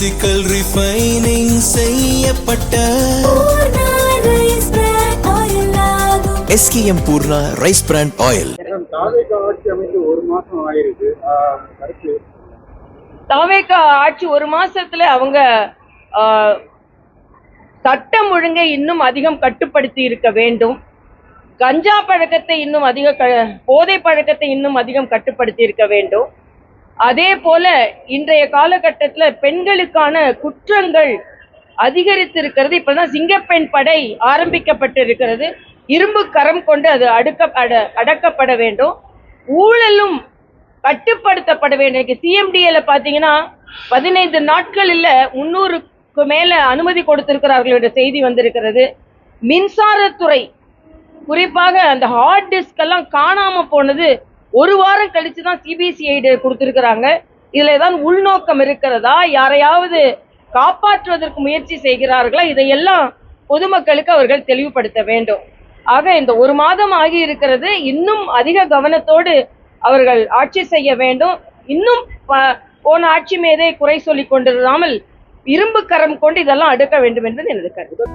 Physical refining செய்யப்பட்ட SKM Poorna rice brand oil. TVK ஆட்சி ஒரு மாசத்துல அவங்க சட்டம் ஒழுங்கை இன்னும் அதிகம் கட்டுப்படுத்தி இருக்க வேண்டும். கஞ்சா பழக்கத்தை இன்னும் போதை பழக்கத்தை இன்னும் அதிகம் கட்டுப்படுத்தி இருக்க வேண்டும். அதே போல இன்றைய காலகட்டத்தில் பெண்களுக்கான குற்றங்கள் அதிகரித்திருக்கிறது. இப்பதான் சிங்கப்பெண் படை ஆரம்பிக்கப்பட்டிருக்கிறது. இரும்பு கரம் கொண்டு அது அடக்கப்பட வேண்டும். ஊழலும் கட்டுப்படுத்தப்பட வேண்டும். CMDAல பாத்தீங்கன்னா 15 நாட்கள் இல்ல 300க்கு மேல அனுமதி கொடுத்திருக்கிறார்கள் என்ற செய்தி வந்திருக்கிறது. மின்சாரத்துறை குறிப்பாக அந்த ஹார்ட் டிஸ்க் எல்லாம் காணாம போனது ஒரு வாரம் கழிச்சுதான் CBCID கொடுத்திருக்கிறாங்க. இதுல ஏதாவது உள்நோக்கம் இருக்கிறதா, யாரையாவது காப்பாற்றுவதற்கு முயற்சி செய்கிறார்களா, இதையெல்லாம் பொதுமக்களுக்கு அவர்கள் தெளிவுபடுத்த வேண்டும். ஆக இந்த ஒரு மாதம் ஆகி இருக்கிறது. இன்னும் அதிக கவனத்தோடு அவர்கள் ஆட்சி செய்ய வேண்டும். இன்னும் போன ஆட்சி மீதே குறை சொல்லிக் கொண்டிருந்தாமல் இரும்பு கரம் கொண்டு இதெல்லாம் அடுக்க வேண்டும் என்பது எனது கருத்து.